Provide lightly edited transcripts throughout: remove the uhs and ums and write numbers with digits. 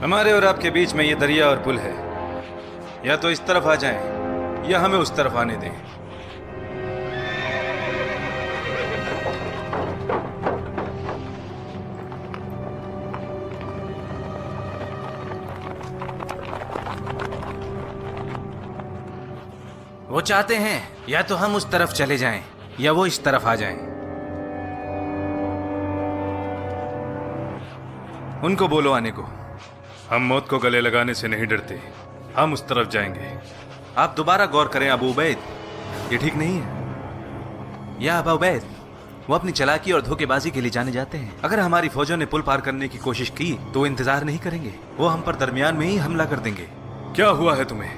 हमारे और आपके बीच में ये दरिया और पुल है। या तो इस तरफ आ जाएं या हमें उस तरफ आने दें। वो चाहते हैं या तो हम उस तरफ चले जाएं या वो इस तरफ आ जाएं। उनको बोलो आने को। हम मौत को गले लगाने से नहीं डरते, हम उस तरफ जाएंगे। आप दोबारा गौर करें अबू उबैद, ये ठीक नहीं है। या अबू उबैद, वो अपनी चालाकी और धोखेबाजी के लिए जाने जाते हैं। अगर हमारी फौजों ने पुल पार करने की कोशिश की तो वो इंतजार नहीं करेंगे, वो हम पर दरमियान में ही हमला कर देंगे। क्या हुआ है तुम्हें?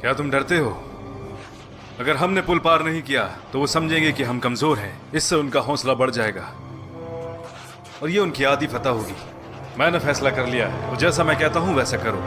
क्या तुम डरते हो? अगर हमने पुल पार नहीं किया तो वो समझेंगे कि हम कमजोर हैं। इससे उनका हौसला बढ़ जाएगा और ये उनकी आधी फतह होगी। मैंने फैसला कर लिया है, तो जैसा मैं कहता हूं वैसा करो।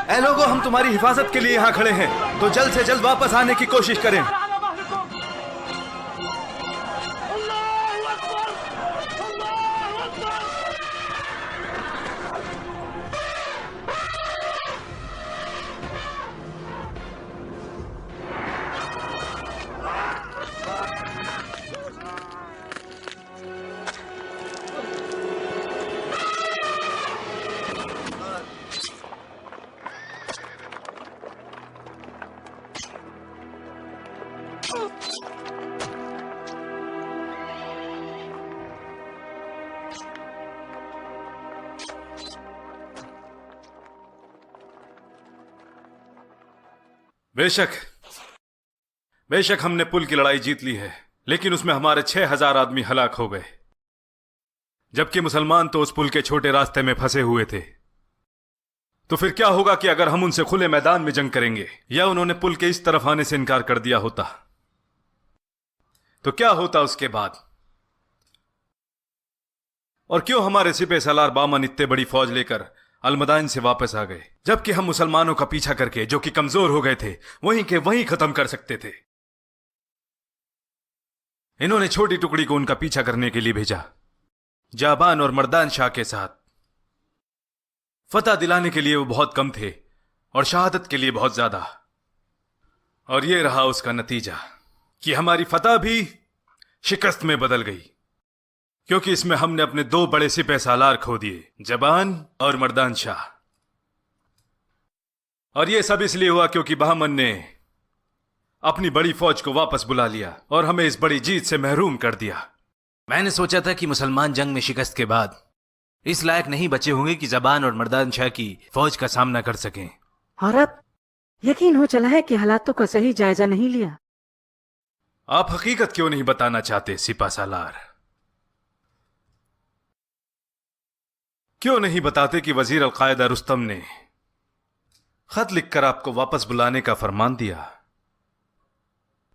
ए लोगो, हम तुम्हारी हिफाजत के लिए यहाँ खड़े हैं, तो जल्द से जल्द वापस आने की कोशिश करें। बेशक बेशक हमने पुल की लड़ाई जीत ली है, लेकिन उसमें हमारे 6000 आदमी हलाक हो गए, जबकि मुसलमान तो उस पुल के छोटे रास्ते में फंसे हुए थे। तो फिर क्या होगा कि अगर हम उनसे खुले मैदान में जंग करेंगे, या उन्होंने पुल के इस तरफ आने से इनकार कर दिया होता, तो क्या होता उसके बाद? और क्यों हमारे सिपह सालार बामन इतने बड़ी फौज लेकर अलमदाइन से वापस आ गए, जबकि हम मुसलमानों का पीछा करके, जो कि कमजोर हो गए थे, वहीं के वहीं खत्म कर सकते थे। इन्होंने छोटी टुकड़ी को उनका पीछा करने के लिए भेजा, जाबान और मर्दान शाह के साथ। फतह दिलाने के लिए वो बहुत कम थे और शहादत के लिए बहुत ज्यादा। और ये रहा उसका नतीजा कि हमारी फतह भी शिकस्त में बदल गई, क्योंकि इसमें हमने अपने 2 बड़े सिपह सालार खो दिए, जबान और मर्दान शाह। और यह सब इसलिए हुआ क्योंकि बहमन ने अपनी बड़ी फौज को वापस बुला लिया और हमें इस बड़ी जीत से महरूम कर दिया। मैंने सोचा था कि मुसलमान जंग में शिकस्त के बाद इस लायक नहीं बचे होंगे कि जबान और मर्दान शाह की फौज का सामना कर सकें। और अब यकीन हो चला है कि हालातों का सही जायजा नहीं लिया। आप हकीकत क्यों नहीं बताना चाहते सिपा सालार? क्यों नहीं बताते कि वजीर अल-कायदा रुस्तम ने खत लिखकर आपको वापस बुलाने का फरमान दिया?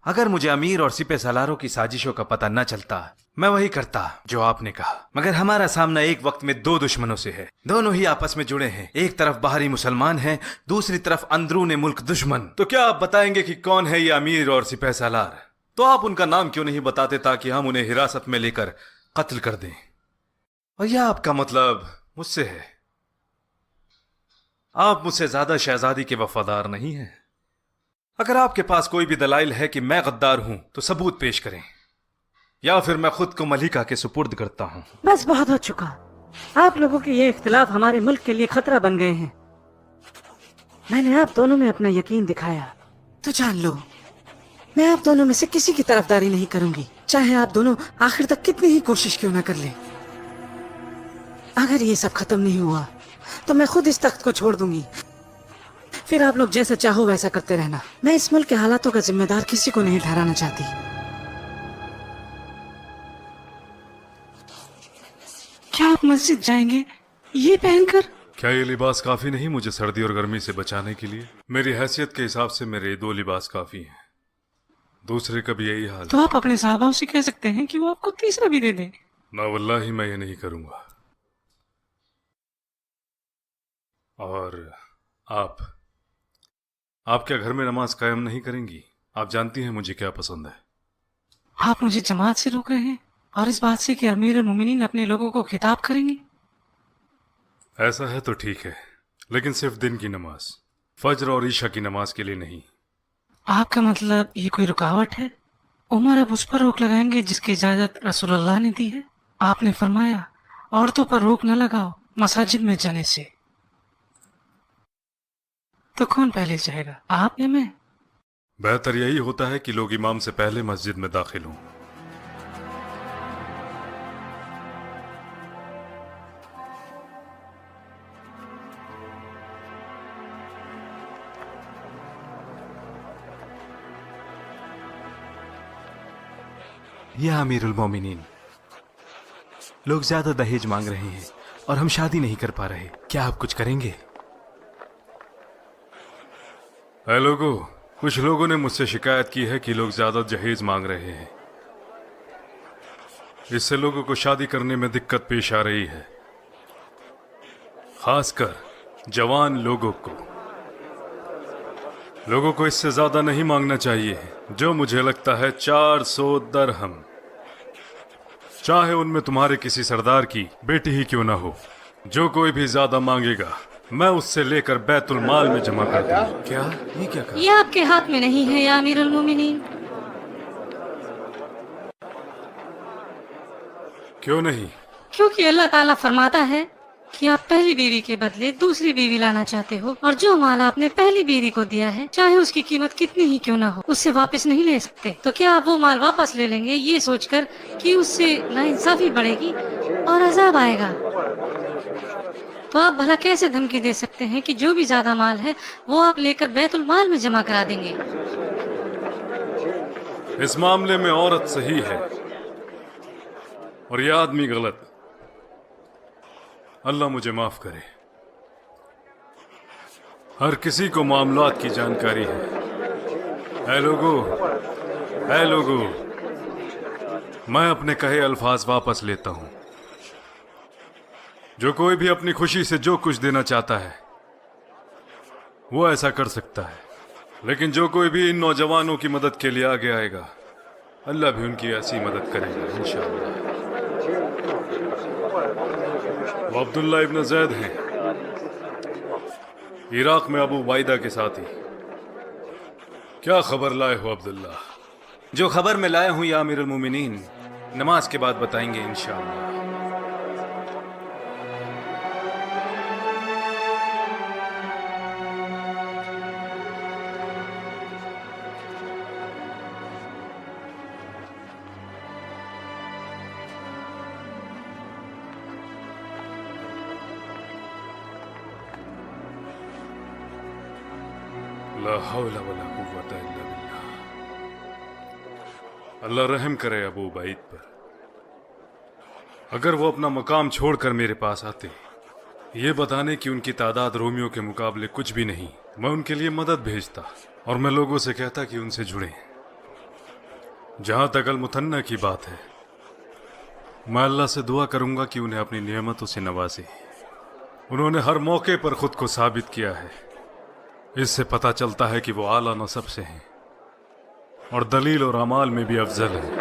अगर मुझे अमीर और सिपह सालारों की साजिशों का पता न चलता, मैं वही करता जो आपने कहा। मगर हमारा सामना एक वक्त में 2 दुश्मनों से है, दोनों ही आपस में जुड़े हैं। एक तरफ बाहरी मुसलमान हैं, दूसरी तरफ अंदरूने मुल्क दुश्मन। तो क्या आप बताएंगे कि कौन है ये अमीर और सिपह सालार? तो आप उनका नाम क्यों नहीं बताते ताकि हम उन्हें हिरासत में लेकर कत्ल कर दें? और यह आपका मतलब मुझसे है? आप मुझसे ज्यादा शहजादी के वफादार नहीं हैं। अगर आपके पास कोई भी दलाइल है कि मैं गद्दार हूं तो सबूत पेश करें, या फिर मैं खुद को मलिका के सुपुर्द करता हूं। बस बहुत हो चुका। आप लोगों के ये इख्तिलाफ हमारे मुल्क के लिए खतरा बन गए हैं। मैंने आप दोनों में अपना यकीन दिखाया, तो जान लो मैं आप दोनों में से किसी की तरफदारी नहीं करूंगी, चाहे आप दोनों आखिर तक कितनी ही कोशिश क्यों ना कर लें। अगर ये सब खत्म नहीं हुआ तो मैं खुद इस तख्त को छोड़ दूंगी, फिर आप लोग जैसा चाहो वैसा करते रहना। मैं इस मुल्क के हालातों का जिम्मेदार किसी को नहीं ठहराना चाहती। क्या आप मस्जिद जाएंगे ये पहनकर? क्या ये लिबास काफी नहीं मुझे सर्दी और गर्मी से बचाने के लिए? मेरी हैसियत के हिसाब से मेरे 2 लिबास काफी हैं। दूसरे का भी यही हाल। तो आप अपने साहबाओं से कह सकते हैं कि वो आपको तीसरा भी दे दें। ना वल्लाही मैं ये नहीं करूंगा। और आप क्या घर में नमाज कायम नहीं करेंगी? आप जानती हैं मुझे क्या पसंद है। आप मुझे जमात से रोक रहे हैं और इस बात से कि अमीरुल मोमिनीन अपने लोगों को खिताब करेंगे। ऐसा है तो ठीक है, लेकिन सिर्फ दिन की नमाज, फज्र और ईशा की नमाज के लिए नहीं। आपका मतलब ये कोई रुकावट है? उमर अब उस पर रोक लगाएंगे जिसकी इजाजत रसूलुल्लाह ने दी है। आपने फरमाया औरतों पर रोक न लगाओ मसाजिद में जाने से। तो कौन पहले जाएगा, आप या मैं? बेहतर यही होता है कि लोग इमाम से पहले मस्जिद में दाखिल हों। या अमीरुल मोमिनीन, लोग ज्यादा दहेज मांग रहे हैं और हम शादी नहीं कर पा रहे, क्या आप कुछ करेंगे? ऐ लोगों, कुछ लोगों ने मुझसे शिकायत की है कि लोग ज्यादा जहेज मांग रहे हैं। इससे लोगों को शादी करने में दिक्कत पेश आ रही है, खासकर जवान लोगों को। लोगों को इससे ज्यादा नहीं मांगना चाहिए, जो मुझे लगता है 400 दरहम। चाहे उनमें तुम्हारे किसी सरदार की बेटी ही क्यों ना हो, जो कोई भी ज्यादा मांगेगा मैं उससे लेकर बैतुल माल में जमा कर दूंगा। क्या ये क्या कहा? ये आपके हाथ में नहीं है या अमीरुल मोमिनीन। क्यों नहीं? क्योंकि अल्लाह ताला फरमाता है कि आप पहली बीवी के बदले दूसरी बीवी लाना चाहते हो, और जो माल आपने पहली बीवी को दिया है, चाहे उसकी कीमत कितनी ही क्यों ना हो, उससे वापस नहीं ले सकते। तो क्या आप वो माल वापस ले लेंगे ये सोचकर कि उससे नाइंसाफी बढ़ेगी और अजाब आएगा? तो आप भला कैसे धमकी दे सकते हैं कि जो भी ज्यादा माल है वो आप लेकर बैतुल माल में जमा करा देंगे? इस मामले में औरत सही है और यह आदमी गलत। अल्लाह मुझे माफ करे। हर किसी को मामलात की जानकारी है। ऐ लोगो, मैं अपने कहे अल्फाज वापस लेता हूं। जो कोई भी अपनी खुशी से जो कुछ देना चाहता है वो ऐसा कर सकता है, लेकिन जो कोई भी इन नौजवानों की मदद के लिए आगे आएगा अल्लाह भी उनकी ऐसी मदद करेगा इंशाअल्लाह। वो अब्दुल्ला इब्न जैद हैं, इराक में अबू वाइदा के साथी। क्या खबर लाए हो अब्दुल्ला? जो खबर मैं लाया हूं या अमीरुल मोमिनीन, नमाज के बाद बताएंगे इंशाअल्लाह। ला हौला वला कुव्वता इल्ला बिल्लाह। अल्लाह रहम करे अबू उबैद पर। अगर वो अपना मकाम छोड़कर मेरे पास आते ये बताने कि उनकी तादाद रोमियो के मुकाबले कुछ भी नहीं, मैं उनके लिए मदद भेजता और मैं लोगों से कहता कि उनसे जुड़े। जहां तक अल-मुथन्ना की बात है, मैं अल्लाह से दुआ करूंगा कि उन्हें अपनी नेमतों से नवाजे। उन्होंने हर मौके पर खुद को साबित किया है। इससे पता चलता है कि वो आला नसब से हैं और दलील और अमाल में भी अफजल हैं।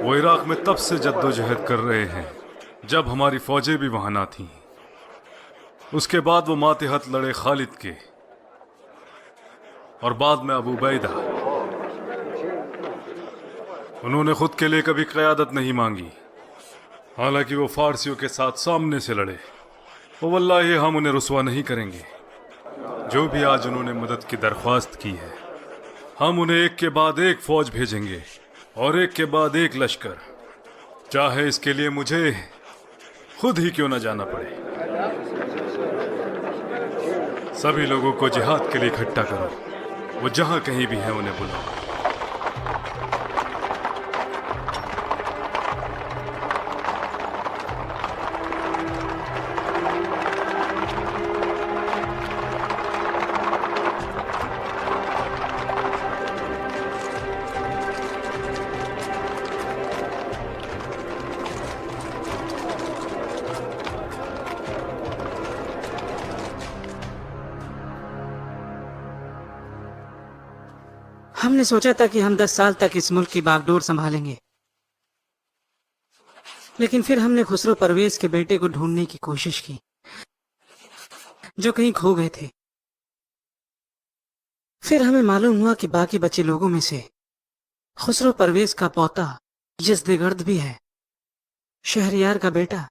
वो इराक में तब से जद्दोजहद कर रहे हैं जब हमारी फौजें भी वहां ना थीं। उसके बाद वो मातहत लड़े खालिद के और बाद में अबू उबैदा। उन्होंने खुद के लिए कभी क़यादत नहीं मांगी, हालांकि वो फारसियों के साथ सामने से लड़े। वो वल्लाही हम उन्हें रुसवा नहीं करेंगे। जो भी आज उन्होंने मदद की दरख्वास्त की है, हम उन्हें एक के बाद एक फौज भेजेंगे और एक के बाद एक लश्कर, चाहे इसके लिए मुझे खुद ही क्यों न जाना पड़े। सभी लोगों को जिहाद के लिए इकट्ठा करो। वो जहां कहीं भी हैं उन्हें बुलाओ। हमने सोचा था कि हम 10 साल तक इस मुल्क की बागडोर संभालेंगे, लेकिन फिर हमने खुसरो परवेज के बेटे को ढूंढने की कोशिश की जो कहीं खो गए थे। फिर हमें मालूम हुआ कि बाकी बचे लोगों में से खुसरो परवेज का पोता यज़्दगर्द भी है, शहरयार का बेटा,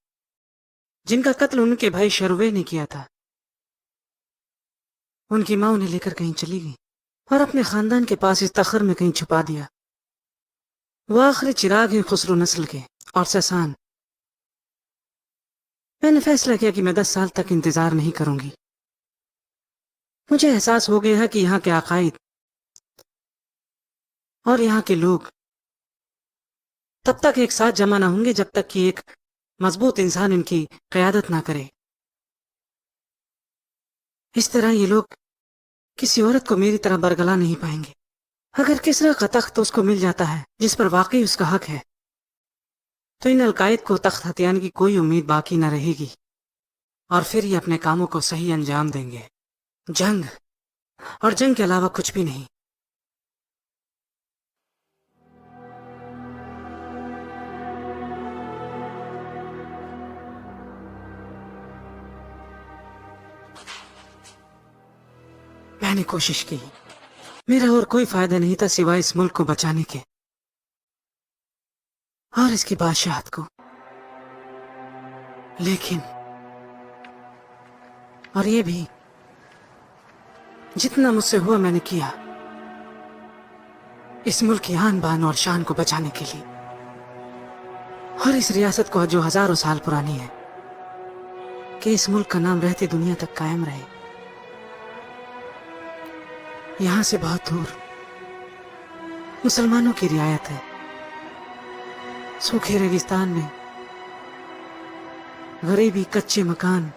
जिनका कत्ल उनके भाई शरुवे ने किया था। उनकी मां उन्हें लेकर कहीं चली गई और अपने खानदान के पास इस तखर में कहीं छुपा दिया। वो आखिरी चिराग हैं खुसरो नस्ल के और ससान। मैंने फैसला किया कि मैं 10 साल तक इंतजार नहीं करूंगी। मुझे एहसास हो गया है कि यहाँ के अकायद और यहाँ के लोग तब तक एक साथ जमा ना होंगे जब तक कि एक मजबूत इंसान इनकी क़यादत ना करे। इस तरह ये लोग किसी औरत को मेरी तरह बरगला नहीं पाएंगे। अगर किसरा का तख्त उसको मिल जाता है जिस पर वाकई उसका हक है, तो इन अलकायद को तख्त हथियाने की कोई उम्मीद बाकी न रहेगी और फिर ये अपने कामों को सही अंजाम देंगे। जंग और जंग के अलावा कुछ भी नहीं। मैंने कोशिश की, मेरा और कोई फायदा नहीं था सिवाय इस मुल्क को बचाने के और इसकी बादशाहत को। लेकिन और ये भी जितना मुझसे हुआ मैंने किया इस मुल्क की आन बान और शान को बचाने के लिए, और इस रियासत को जो हजारों साल पुरानी है कि इस मुल्क का नाम रहती दुनिया तक कायम रहे। यहां से बहुत दूर मुसलमानों की रियायत है। सूखे रेगिस्तान में गरीबी, कच्चे मकान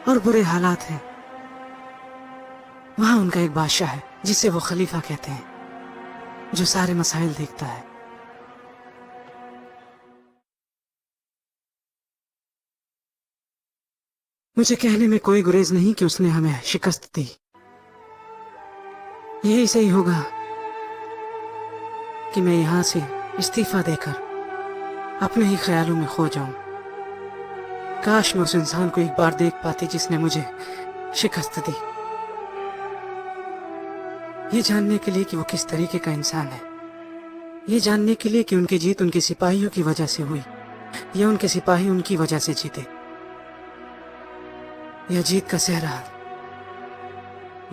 और बुरे हालात हैं। वहां उनका एक बादशाह है जिसे वो खलीफा कहते हैं, जो सारे मसाइल देखता है। मुझे कहने में कोई गुरेज नहीं कि उसने हमें शिकस्त दी। यही सही होगा कि मैं यहां से इस्तीफा देकर अपने ही ख्यालों में खो जाऊं। काश मैं उस इंसान को एक बार देख पाती जिसने मुझे शिकस्त दी, ये जानने के लिए कि वो किस तरीके का इंसान है, ये जानने के लिए कि उनकी जीत उनके सिपाहियों की वजह से हुई या उनके सिपाही उनकी वजह से जीते। यह जीत का सेहरा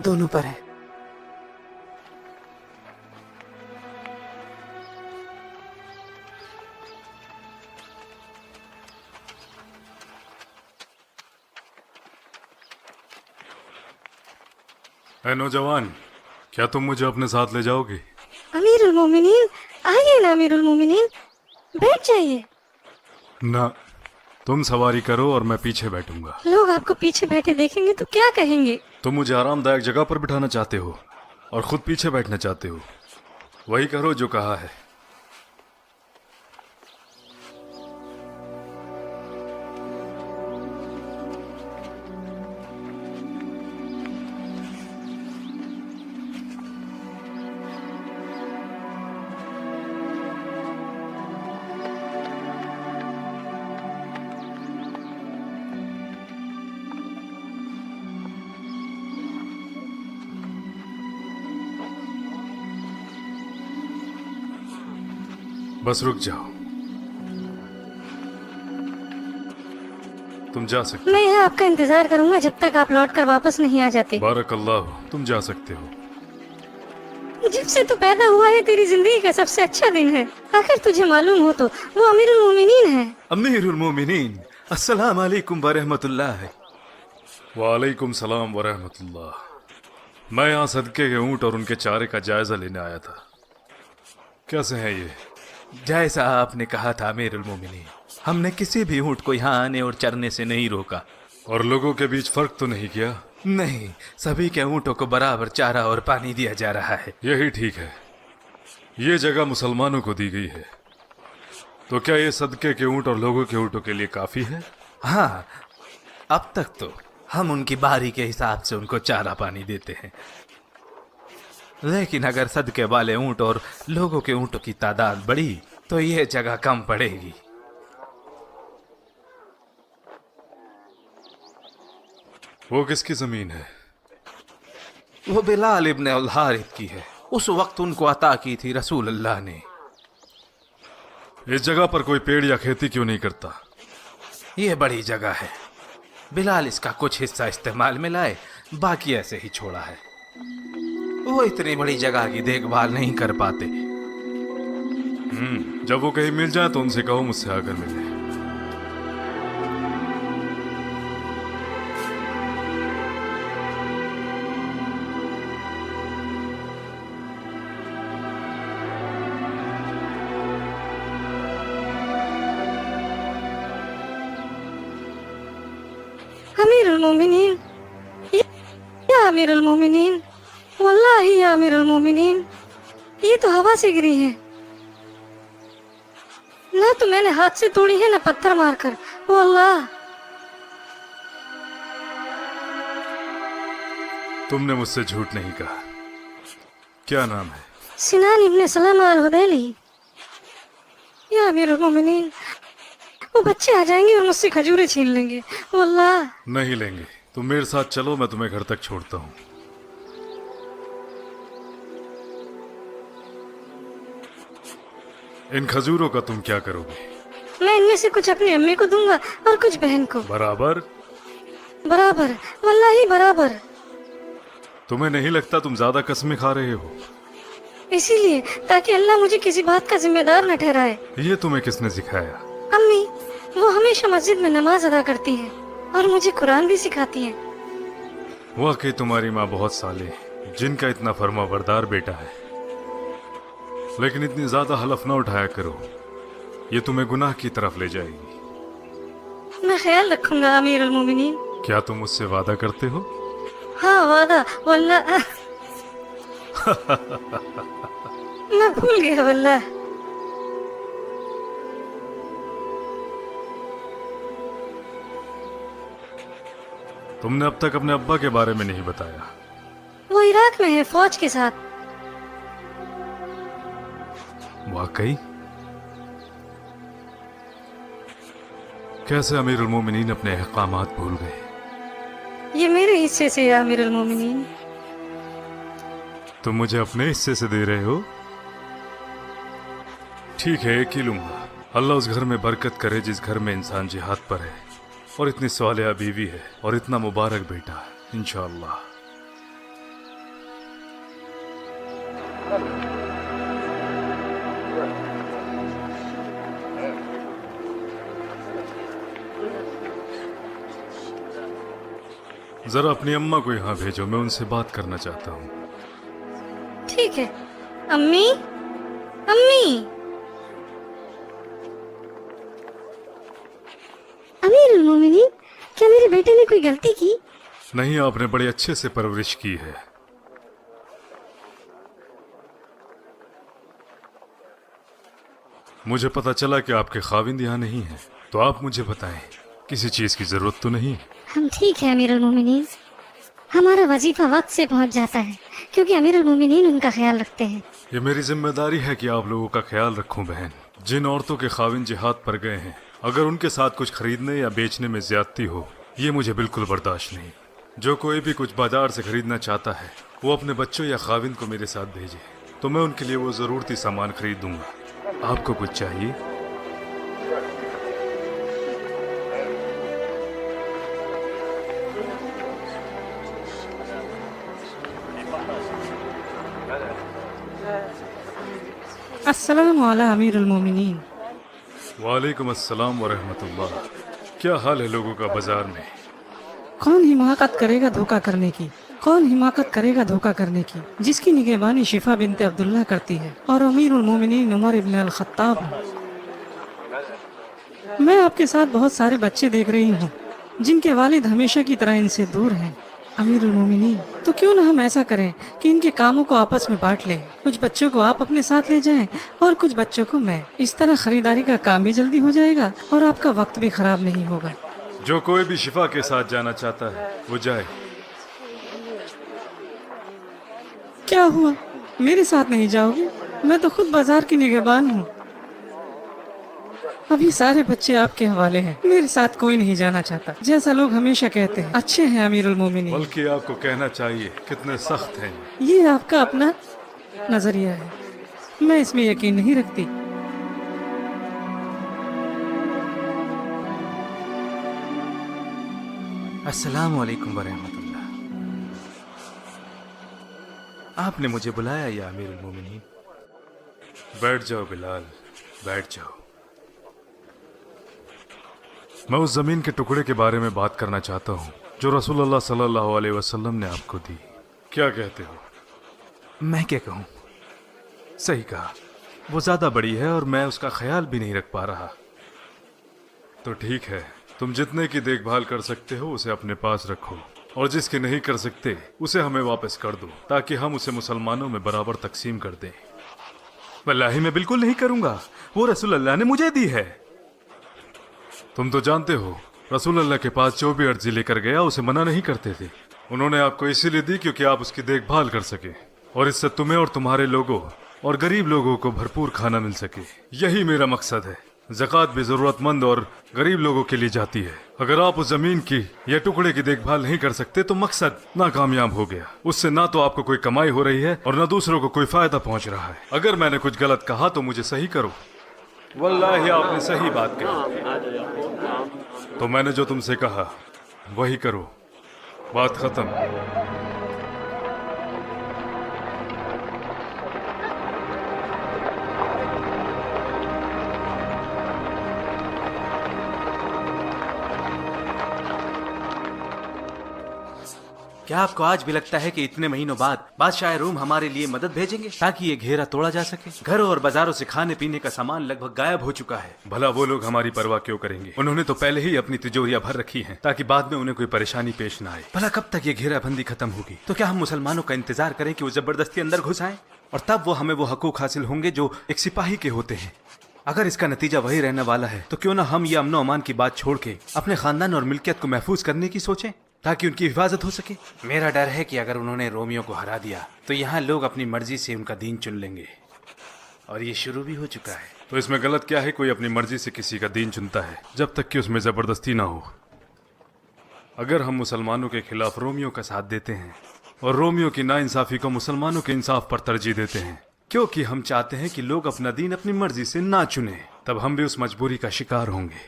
दोनों पर है। ऐ नौजवान, क्या तुम मुझे अपने साथ ले जाओगे? अमीरुल मोमिनीन, आइए ना अमीरुल मोमिनीन, बैठ जाइए। ना, तुम सवारी करो और मैं पीछे बैठूंगा। लोग आपको पीछे बैठे देखेंगे तो क्या कहेंगे? तुम मुझे आरामदायक जगह पर बिठाना चाहते हो और खुद पीछे बैठना चाहते हो। वही करो जो कहा है। बस रुक जाओ, तुम जा सकते। मैं यहाँ आपका इंतजार करूंगा जब तक आप लौट कर वापस नहीं आ जाते। बारकल्लाह, तुम जा सकते हो। जब से तू पैदा हुआ है तेरी जिंदगी का सबसे अच्छा दिन है। अगर तुझे मालूम हो तो वो अमीरुल मोमिनीन है। अमीरुल मोमिनीन, अस्सलाम वालेकुम वरहमतुल्लाह। वालेकुम सलाम वरहमतुल्लाह। मैं यहाँ सदके के ऊंट और उनके चारे का जायजा लेने आया था। कैसे हैं ये? जैसा आपने कहा था अमीरुल मोमिनीन, हमने किसी भी ऊंट को यहाँ आने और चरने से नहीं रोका। और लोगों के बीच फर्क तो नहीं किया? नहीं, सभी के ऊंटों को बराबर चारा और पानी दिया जा रहा है। यही ठीक है। ये जगह मुसलमानों को दी गई है, तो क्या ये सदके के ऊंट और लोगों के ऊंटों के लिए काफी है? हाँ, अब तक तो हम उनकी बारी के हिसाब से उनको चारा पानी देते हैं, लेकिन अगर सदके वाले ऊंट और लोगों के ऊंटों की तादाद बढ़ी तो ये जगह कम पड़ेगी। वो किसकी जमीन है? वो बिलाल इब्न अल हारिथ की है। उस वक्त उनको अता की थी रसूल अल्लाह ने। इस जगह पर कोई पेड़ या खेती क्यों नहीं करता? ये बड़ी जगह है, बिलाल इसका कुछ हिस्सा इस्तेमाल में लाए, बाकी ऐसे ही छोड़ा है। वो इतनी बड़ी जगह की देखभाल नहीं कर पाते। जब वो कहीं मिल जाए तो उनसे कहो मुझसे आकर मिले। अमीरुल मोमिनीन, या अमीरुल मोमिनीन, वल्लाही या अमीरुल मोमिनीन, ये तो हवा से गिरी है। ना तो मैंने हाथ से तोड़ी है ना पत्थर मारकर। वल्लाह। तुमने मुझसे झूठ नहीं कहा। क्या नाम है? सिनान इब्न सलामा अल हुदैली। या अमीरुल मोमिनीन, वो बच्चे आ जाएंगे और मुझसे खजूरें छीन लेंगे। वल्लाह। नहीं लेंगे। तुम मेरे साथ चलो, मैं तुम्हें घर तक छोड़ता हूँ। इन खजूरों का तुम क्या करोगे? मैं इनमें से कुछ अपनी अम्मी को दूंगा और कुछ बहन को। बराबर? बराबर, वल्लाही बराबर। तुम्हें नहीं लगता तुम ज्यादा कसमें खा रहे हो? इसीलिए ताकि अल्लाह मुझे किसी बात का जिम्मेदार न ठहराए। ये तुम्हें किसने सिखाया? अम्मी, वो हमेशा मस्जिद में नमाज अदा करती हैं। और मुझे कुरान भी सिखाती हैं। वाकई तुम्हारी माँ बहुत साले जिनका इतना फर्माबरदार बेटा है, लेकिन इतनी ज्यादा हलफ ना उठाया करो, ये तुम्हें गुनाह की तरफ ले जाएगी। मैं ख्याल रखूंगा अमीर अल मोमिनीन। क्या तुम मुझसे वादा करते हो? हाँ वादा वल्ला। मैं भूल गया वल्ला। तुमने अब तक अपने अब्बा के बारे में नहीं बताया। वो इराक में है फौज के साथ। वाकई? कैसे अमीरुल मोमिनीन अपने अहकामात भूल गए? ये मेरे हिस्से से है अमीर अल मोमिनीन। तुम मुझे अपने हिस्से से दे रहे हो? ठीक है, एक ही लूंगा। अल्लाह उस घर में बरकत करे जिस घर में इंसान जिहाद पर है और इतनी सालिहा बीवी है और इतना मुबारक बेटा है, इंशाअल्लाह। जरा अपनी अम्मा को यहाँ भेजो, मैं उनसे बात करना चाहता हूँ। ठीक है। अम्मी, अम्मी। अमीर अल मोमिनीन, क्या मेरे बेटे ने कोई गलती की? नहीं, आपने बड़े अच्छे से परवरिश की है। मुझे पता चला कि आपके खाविंद यहाँ नहीं है, तो आप मुझे बताएं, किसी चीज की जरूरत तो नहीं? हम ठीक है अमीर अल मोमिनीन। हमारा वजीफा वक्त से पहुंच जाता है क्योंकि अमीर अल मोमिनीन उनका ख्याल रखते हैं। ये मेरी जिम्मेदारी है कि आप लोगों का ख्याल रखूं बहन। जिन औरतों के खाविंद जिहाद पर गए हैं, अगर उनके साथ कुछ खरीदने या बेचने में ज्यादती हो, ये मुझे बिल्कुल बर्दाश्त नहीं। जो कोई भी कुछ बाजार से खरीदना चाहता है, वो अपने बच्चों या खाविंद को मेरे साथ भेजे, तो मैं उनके लिए वो जरूरती सामान खरीद दूंगा। आपको कुछ चाहिए? अस्सलाम वाला अमीर अल मोमिनीन। वालेकुम अस्सलाम व रहमतुल्लाह। क्या हाल है लोगों का बाजार में? कौन हिमाकत करेगा धोखा करने की? कौन हिमाकत करेगा धोखा करने की? जिसकी निगहबानी शिफा बिनते अब्दुल्ला करती है और अमीर उल मोमिनीन उमर इब्न अल खत्ताब है। मैं आपके साथ बहुत सारे बच्चे देख रही हूँ जिनके वालिद हमेशा की तरह इनसे दूर हैं। अमीर उल मोमिनीन, तो क्यों ना हम ऐसा करें कि इनके कामों को आपस में बांट लें। कुछ बच्चों को आप अपने साथ ले जाएं और कुछ बच्चों को मैं। इस तरह खरीदारी का काम भी जल्दी हो जाएगा और आपका वक्त भी खराब नहीं होगा। जो कोई भी शिफा के साथ जाना चाहता है वो जाए। क्या हुआ, मेरे साथ नहीं जाओगे? मैं तो खुद बाजार की निगहबान हूँ। अभी सारे बच्चे आपके हवाले हैं, मेरे साथ कोई नहीं जाना चाहता, जैसा लोग हमेशा कहते हैं। अच्छे हैं अमीर उल मोमिनीन। बल्कि आपको कहना चाहिए कितने सख्त हैं। ये आपका अपना नजरिया है, मैं इसमें यकीन नहीं रखती। अस्सलाम वालेकुम वरहमतुल्लाह। आपने मुझे बुलाया या अमीरुल मोमिनीन? बैठ जाओ बिलाल, बैठ जाओ। मैं उस जमीन के टुकड़े के बारे में बात करना चाहता हूँ जो रसूलुल्लाह सल्लल्लाहु अलैहि वसल्लम ने आपको दी। क्या कहते हो? मैं क्या कहूँ? सही कहा, वो ज्यादा बड़ी है और मैं उसका ख्याल भी नहीं रख पा रहा। तो ठीक है, तुम जितने की देखभाल कर सकते हो उसे अपने पास रखो, और जिसके नहीं कर सकते उसे हमें वापस कर दो, ताकि हम उसे मुसलमानों में बराबर तकसीम कर दें। वल्लाही मैं बिल्कुल नहीं करूंगा, वो रसूल अल्लाह ने मुझे दी है। तुम तो जानते हो रसूल अल्लाह के पास जो भी अर्जी लेकर गया उसे मना नहीं करते थे। उन्होंने आपको इसीलिए दी क्योंकि आप उसकी देखभाल कर सके, और इससे तुम्हें और तुम्हारे लोगों और गरीब लोगों को भरपूर खाना मिल सके। यही मेरा मकसद है। ज़कात भी जरूरतमंद और गरीब लोगों के लिए जाती है। अगर आप उस जमीन की या टुकड़े की देखभाल नहीं कर सकते तो मकसद नाकामयाब हो गया। उससे ना तो आपको कोई कमाई हो रही है और ना दूसरों को कोई फायदा पहुंच रहा है। अगर मैंने कुछ गलत कहा तो मुझे सही करो। वल्लाही आपने सही बात कही, तो मैंने जो तुमसे कहा वही करो। बात खत्म। क्या आपको आज भी लगता है कि इतने महीनों बाद बादशाह रूम हमारे लिए मदद भेजेंगे ताकि ये घेरा तोड़ा जा सके? घरों और बाजारों से खाने पीने का सामान लगभग गायब हो चुका है। भला वो लोग हमारी परवाह क्यों करेंगे? उन्होंने तो पहले ही अपनी तिजोरियां भर रखी हैं ताकि बाद में उन्हें कोई परेशानी पेश ना आए। भला कब तक ये घेराबंदी खत्म होगी? तो क्या हम मुसलमानों का इंतजार करें कि वो जबरदस्ती अंदर घुस आए और तब वो हमें वो हकूक हासिल होंगे जो एक सिपाही के होते हैं? अगर इसका नतीजा वही रहने वाला है तो क्यों ना हम ये अमनो अमान की बात छोड़ के अपने खानदान और मिल्कियत को महफूज करने की सोचें ताकि उनकी हिफाजत हो सके। मेरा डर है कि अगर उन्होंने रोमियो को हरा दिया तो यहाँ लोग अपनी मर्जी से उनका दीन चुन लेंगे, और ये शुरू भी हो चुका है। तो इसमें गलत क्या है? कोई अपनी मर्जी से किसी का दीन चुनता है जब तक कि उसमें जबरदस्ती ना हो। अगर हम मुसलमानों के खिलाफ रोमियो का साथ देते हैं और रोमियो की नाइंसाफी को मुसलमानों के इंसाफ पर तरजीह देते हैं क्योंकि हम चाहते हैं कि लोग अपना दीन अपनी मर्जी से ना चुने, तब हम भी उस मजबूरी का शिकार होंगे।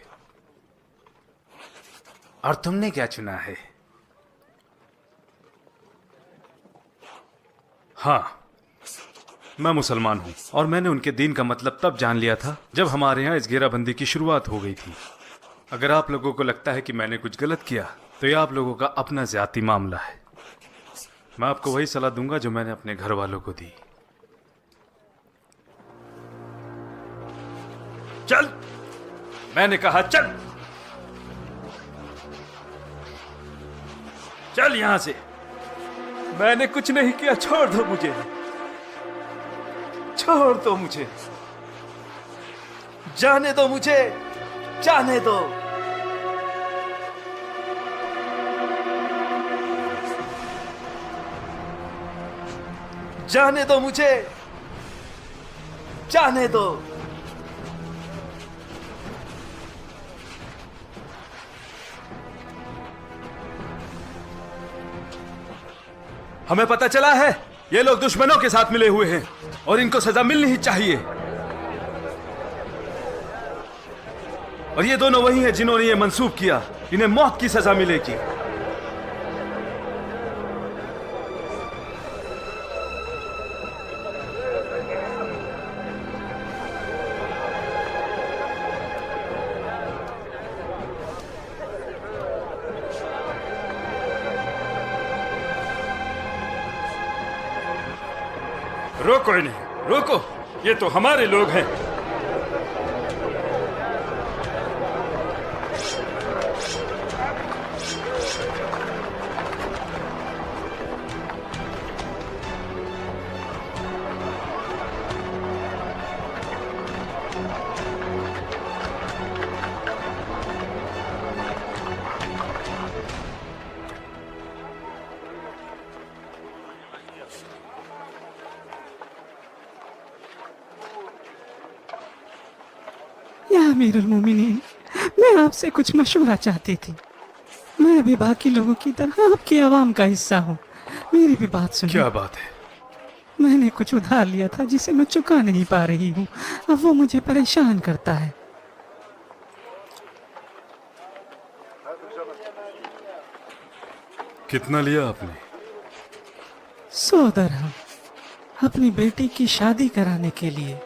और तुमने क्या चुना है? हाँ, मैं मुसलमान हूं और मैंने उनके दीन का मतलब तब जान लिया था जब हमारे यहाँ इस घेराबंदी की शुरुआत हो गई थी। अगर आप लोगों को लगता है कि मैंने कुछ गलत किया तो यह आप लोगों का अपना ज़ाती मामला है। मैं आपको वही सलाह दूंगा जो मैंने अपने घर वालों को दी। चल, मैंने कहा चल, चल यहां से। मैंने कुछ नहीं किया, छोड़ दो मुझे, छोड़ दो मुझे, जाने दो मुझे, जाने दो। जाने दो मुझे, जाने दो। हमें पता चला है ये लोग दुश्मनों के साथ मिले हुए हैं और इनको सजा मिलनी ही चाहिए। और ये दोनों वही हैं जिन्होंने ये मंसूब किया, इन्हें मौत की सजा मिलेगी। रोको इन्हें, रोको, ये तो हमारे लोग हैं। या अमीरुल मोमिनीन, मैं आपसे कुछ मशवरा चाहती थी। मैं भी बाकी लोगों की तरह आपकी आवाम का हिस्सा हूँ, मेरी भी बात सुनिए। क्या बात है? मैंने कुछ उधार लिया था जिसे मैं चुका नहीं पा रही हूँ, अब वो मुझे परेशान करता है। कितना लिया आपने? 100 दरहम अपनी बेटी की शादी कराने के लिए।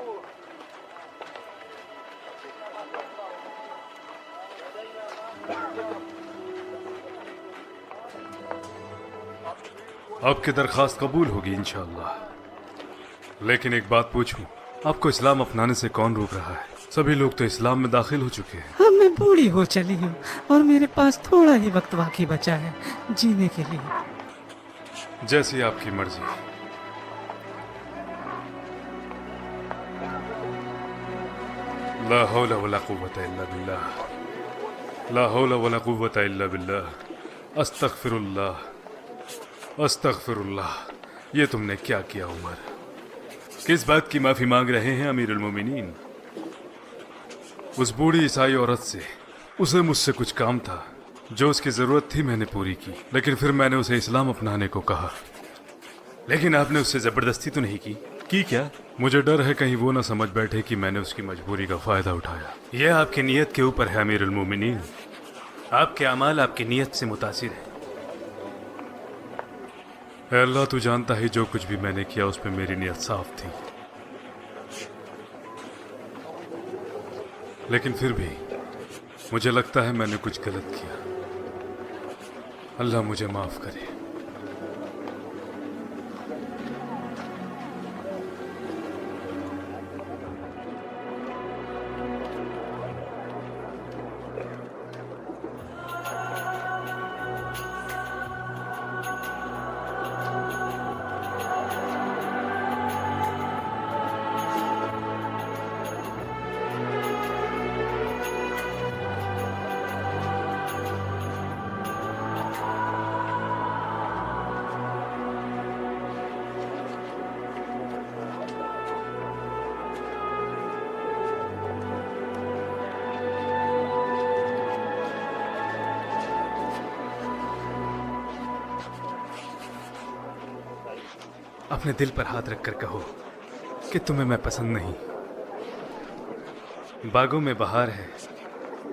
आपकी दरखास्त कबूल होगी इंशाअल्लाह। लेकिन एक बात पूछूं, आपको इस्लाम अपनाने से कौन रोक रहा है? सभी लोग तो इस्लाम में दाखिल हो चुके हैं। अब मैं बूढ़ी हो चली हूँ और मेरे पास थोड़ा ही वक्त बाकी बचा है जीने के लिए। जैसी आपकी मर्जी। ला हौला वला कुव्वता इल्ला बिल्लाह, ला हौला वला कुव्वता इल्ला बिल्लाह, अस्तगफिरुल्लाह, अस्तगफिरुल्लाह। ये तुमने क्या किया उमर? किस बात की माफी मांग रहे हैं अमीरुल मोमिनीन? उस बूढ़ी ईसाई औरत से, उसे मुझसे कुछ काम था, जो उसकी जरूरत थी मैंने पूरी की, लेकिन फिर मैंने उसे इस्लाम अपनाने को कहा। लेकिन आपने उससे जबरदस्ती तो नहीं की क्या? मुझे डर है कहीं वो ना समझ बैठे कि मैंने उसकी मजबूरी का फायदा उठाया। यह आपकी नीयत के ऊपर है अमीरुल मोमिनीन। आपके अमाल आपकी नीयत से मुतासिर है। ऐ अल्लाह, तू जानता है जो कुछ भी मैंने किया उस पर मेरी नीयत साफ थी, लेकिन फिर भी मुझे लगता है मैंने कुछ गलत किया। अल्लाह मुझे माफ करे। अपने दिल पर हाथ रखकर कहो कि तुम्हें मैं पसंद नहीं। बागों में बहार है,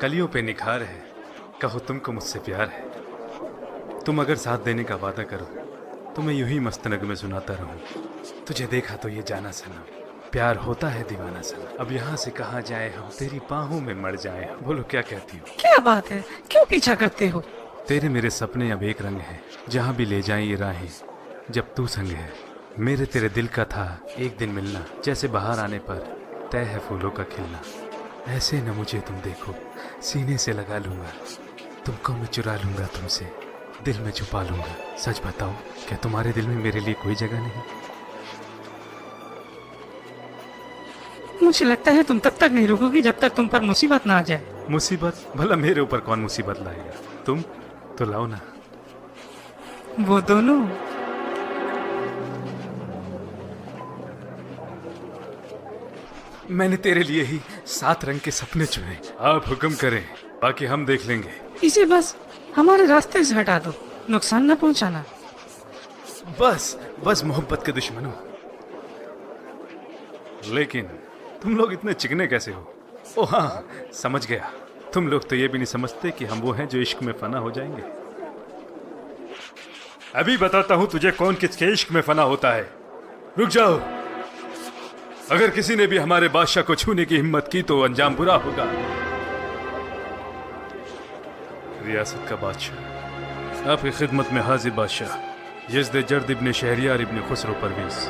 कलियों पे निखार है, कहो तुमको मुझसे प्यार है। तुम अगर साथ देने का वादा करो तो मैं यूं ही मस्त नगमे सुनाता रहूं। तुझे देखा तो ये जाना सनम, प्यार होता है दीवाना सनम। अब यहाँ से कहाँ जाए हम, तेरी बाहों में मर जाए हम। बोलो क्या कहती हो? क्या बात है, क्यों पीछा करते हो? तेरे मेरे सपने अब एक रंग है, जहाँ भी ले जाएं ये राहें जब तू संग है। मेरे तेरे दिल का था एक दिन मिलना, जैसे बाहर आने पर तय है फूलों का खिलना। ऐसे न मुझे तुम देखो, सीने से लगा लूंगा, तुमको मैं चुरा लूंगा तुमसे, दिल में छुपा लूंगा। सच बताओ, क्या तुम्हारे दिल में मेरे लिए कोई जगह नहीं? मुझे लगता है तुम तब तक नहीं रुकोगी जब तक तुम पर मुसीबत ना आ जाए। मुसीबत? भला मेरे ऊपर कौन मुसीबत लाएगा? तुम तो लाओ ना। वो दोनों। मैंने तेरे लिए ही 7 रंग के सपने चुने। आप हुक्म करें, बाकी हम देख लेंगे। इसे बस हमारे रास्ते से हटा दो, नुकसान न पहुंचाना। बस बस मोहब्बत के दुश्मनों। लेकिन तुम लोग इतने चिकने कैसे हो? ओ हाँ, समझ गया। तुम लोग तो ये भी नहीं समझते कि हम वो हैं जो इश्क में फना हो जाएंगे। अभी बताता हूं तुझे कौन किसके इश्क में फना होता है। रुक जाओ। अगर किसी ने भी हमारे बादशाह को छूने की हिम्मत की तो अंजाम बुरा होगा। रियासत का बादशाह, आपकी खिदमत में हाजिर बादशाह यज़्द जर्द इब्न शहरियार इब्न खुसरो परवेज।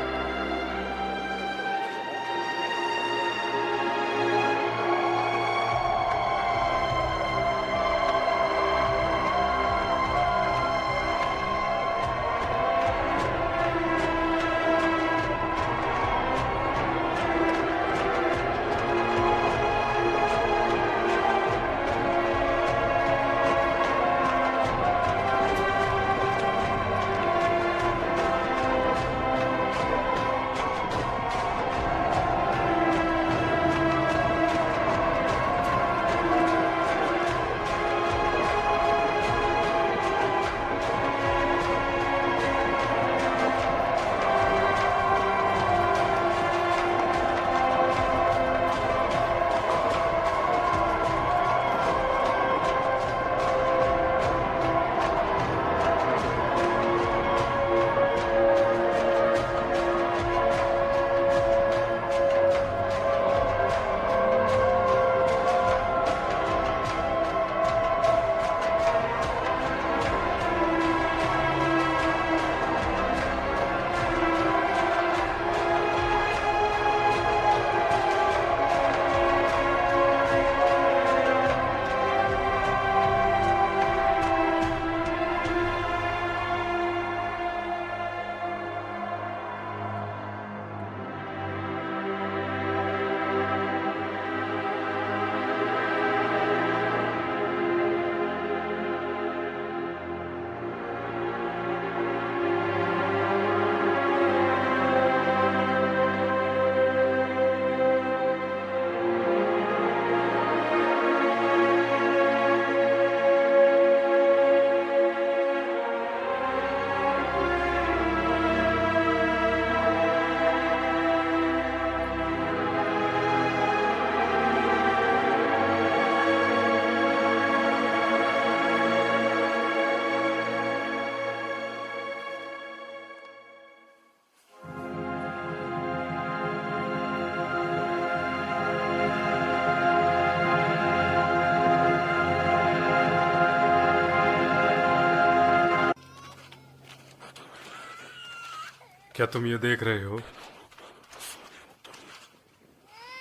क्या तुम ये देख रहे हो?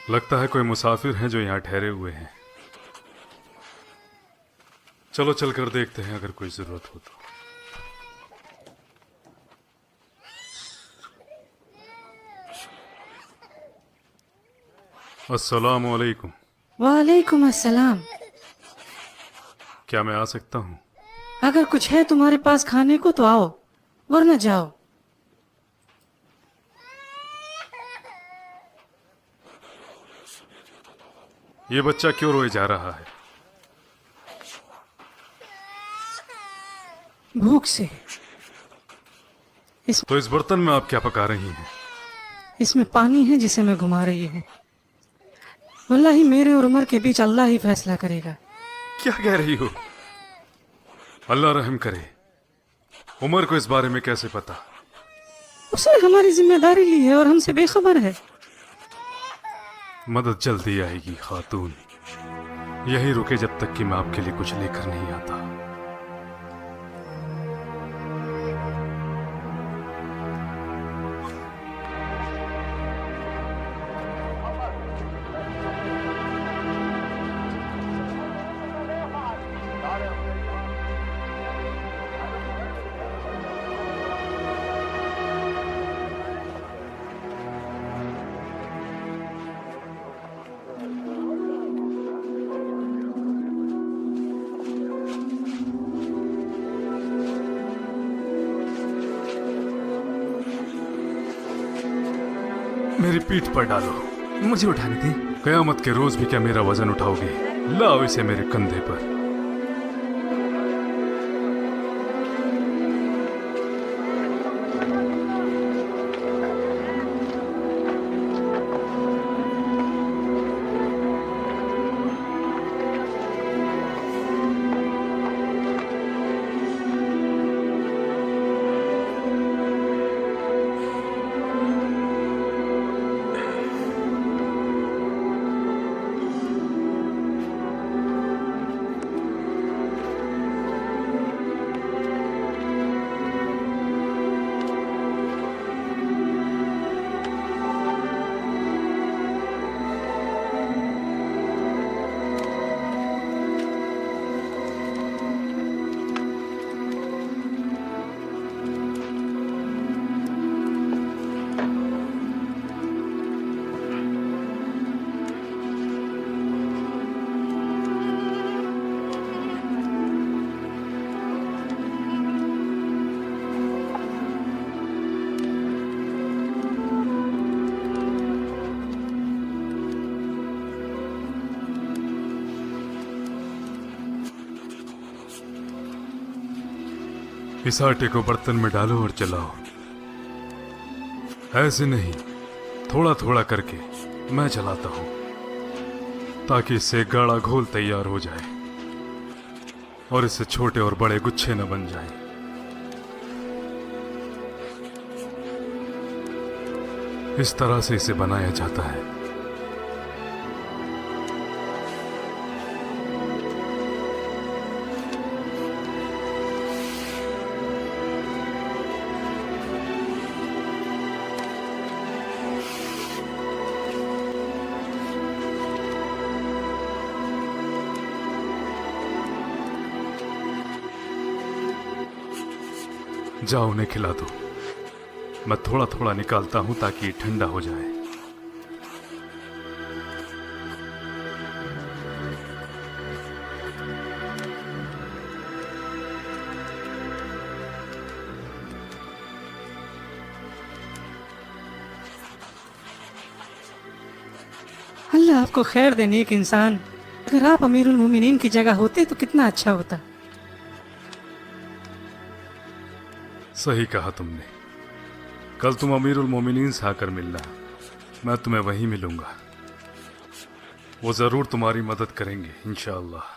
लगता है कोई मुसाफिर हैं जो यहाँ ठहरे हुए हैं। चलो चलकर देखते हैं, अगर कोई जरूरत हो तो। अस्सलाम वालेकुम। वालेकुम अस्सलाम। क्या मैं आ सकता हूँ? अगर कुछ है तुम्हारे पास खाने को तो आओ, वरना जाओ। ये बच्चा क्यों रोए जा रहा है? भूख से। तो इस बर्तन में आप क्या पका रही हैं? इसमें पानी है जिसे मैं घुमा रही हूँ। वल्लाही मेरे और उमर के बीच अल्लाह ही फैसला करेगा। क्या कह रही हो? अल्लाह रहम करे। उमर को इस बारे में कैसे पता? उसने हमारी जिम्मेदारी ली है और हमसे बेखबर है। मदद जल्दी आएगी खातून। यही रुके जब तक कि मैं आपके लिए कुछ लेकर नहीं आता। मेरी पीठ पर डालो। मुझे उठाने दें। कयामत के रोज भी क्या मेरा वजन उठाओगे? लाओ इसे मेरे कंधे पर। इस आटे को बर्तन में डालो और चलाओ। ऐसे नहीं, थोड़ा थोड़ा करके मैं चलाता हूं, ताकि इससे एक गाढ़ा घोल तैयार हो जाए और इससे छोटे और बड़े गुच्छे न बन जाएं। इस तरह से इसे बनाया जाता है। जाओ उन्हें खिला दो। मैं थोड़ा थोड़ा निकालता हूं ताकि ठंडा हो जाए। अल्लाह आपको खैर देने एक इंसान। अगर आप अमीरुल मोमिनीन की जगह होते तो कितना अच्छा होता। सही कहा तुमने। कल तुम अमीरुल मोमिनीन से आकर मिलना, मैं तुम्हें वहीं मिलूंगा। वो जरूर तुम्हारी मदद करेंगे इंशाअल्लाह।